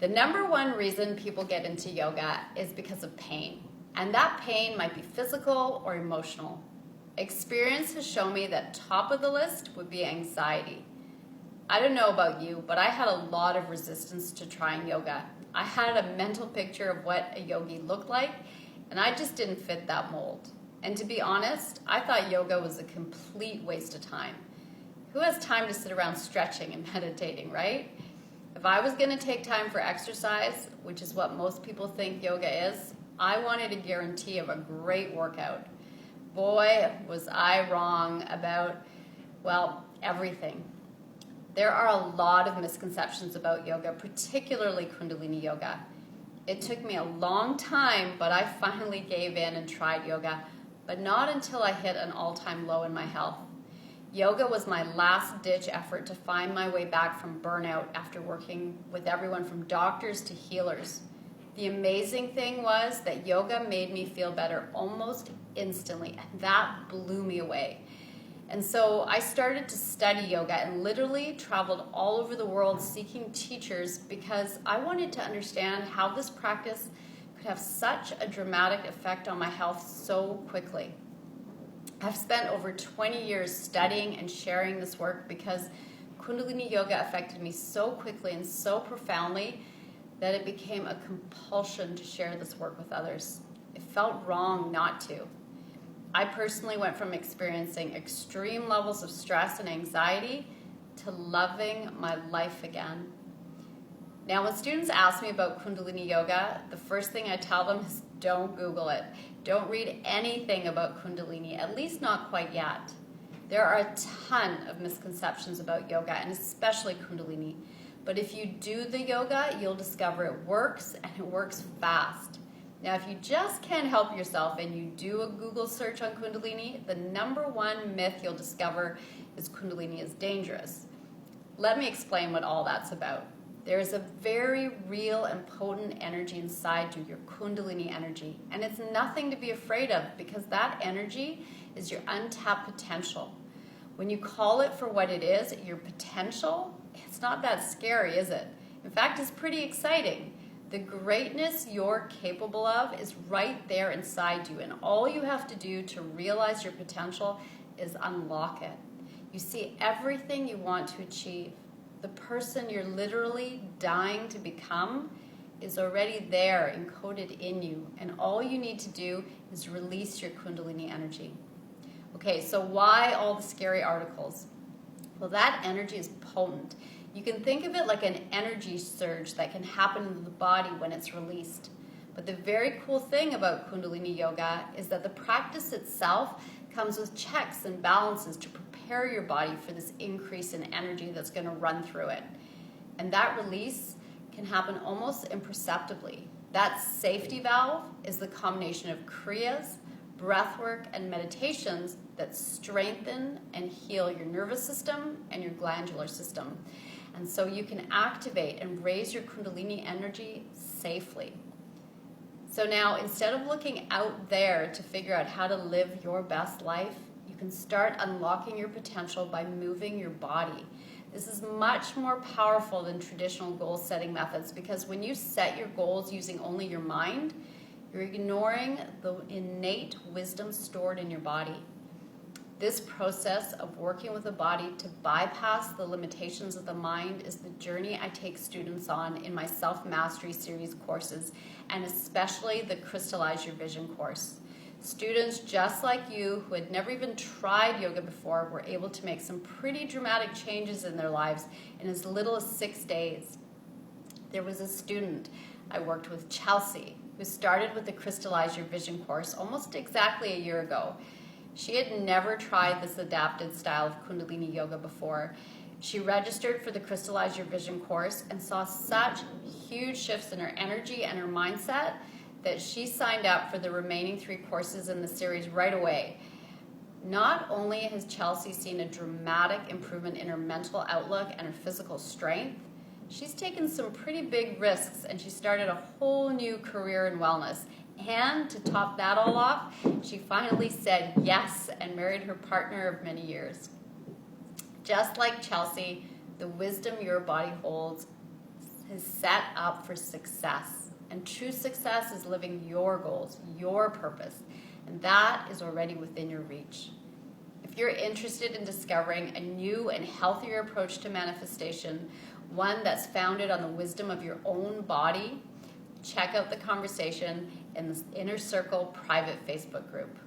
The number one reason people get into yoga is because of pain. And that pain might be physical or emotional. Experience has shown me that top of the list would be anxiety. I don't know about you, but I had a lot of resistance to trying yoga. I had a mental picture of what a yogi looked like, and I just didn't fit that mold. And to be honest, I thought yoga was a complete waste of time. Who has time to sit around stretching and meditating, right? If I was going to take time for exercise, which is what most people think yoga is, I wanted a guarantee of a great workout. Boy, was I wrong about, well, everything. There are a lot of misconceptions about yoga, particularly Kundalini yoga. It took me a long time, but I finally gave in and tried yoga, but not until I hit an all-time low in my health. Yoga was my last-ditch effort to find my way back from burnout after working with everyone from doctors to healers. The amazing thing was that yoga made me feel better almost instantly, and that blew me away. And so I started to study yoga and literally traveled all over the world seeking teachers because I wanted to understand how this practice could have such a dramatic effect on my health so quickly. I've spent over 20 years studying and sharing this work because Kundalini yoga affected me so quickly and so profoundly that it became a compulsion to share this work with others. It felt wrong not to. I personally went from experiencing extreme levels of stress and anxiety to loving my life again. Now, when students ask me about Kundalini yoga, the first thing I tell them is don't Google it. Don't read anything about Kundalini, at least not quite yet. There are a ton of misconceptions about yoga, and especially Kundalini. But if you do the yoga, you'll discover it works, and it works fast. Now, if you just can't help yourself and you do a Google search on Kundalini, the number one myth you'll discover is Kundalini is dangerous. Let me explain what all that's about. There is a very real and potent energy inside you, your Kundalini energy, and it's nothing to be afraid of because that energy is your untapped potential. When you call it for what it is, your potential, it's not that scary, is it? In fact, it's pretty exciting. The greatness you're capable of is right there inside you, and all you have to do to realize your potential is unlock it. You see everything you want to achieve. The person you're literally dying to become is already there, encoded in you, and all you need to do is release your Kundalini energy. Okay, so why all the scary articles? Well, that energy is potent. You can think of it like an energy surge that can happen in the body when it's released. But the very cool thing about Kundalini yoga is that the practice itself comes with checks and balances to prepare your body for this increase in energy that's going to run through it. And that release can happen almost imperceptibly. That safety valve is the combination of kriyas, breathwork, and meditations that strengthen and heal your nervous system and your glandular system. And so you can activate and raise your Kundalini energy safely. So now, instead of looking out there to figure out how to live your best life, you can start unlocking your potential by moving your body. This is much more powerful than traditional goal-setting methods because when you set your goals using only your mind, you're ignoring the innate wisdom stored in your body. This process of working with the body to bypass the limitations of the mind is the journey I take students on in my Self-Mastery series courses, and especially the Crystallize Your Vision course. Students just like you who had never even tried yoga before were able to make some pretty dramatic changes in their lives in as little as 6 days. There was a student I worked with, Chelsea, who started with the Crystallize Your Vision course almost exactly a year ago. She had never tried this adapted style of Kundalini yoga before. She registered for the Crystallize Your Vision course and saw such huge shifts in her energy and her mindset that she signed up for the remaining 3 courses in the series right away. Not only has Chelsea seen a dramatic improvement in her mental outlook and her physical strength, she's taken some pretty big risks and she started a whole new career in wellness. And to top that all off, she finally said yes and married her partner of many years. Just like Chelsea, the wisdom your body holds is set up for success. And true success is living your goals, your purpose. And that is already within your reach. If you're interested in discovering a new and healthier approach to manifestation, one that's founded on the wisdom of your own body, check out the conversation in the Inner Circle private Facebook group.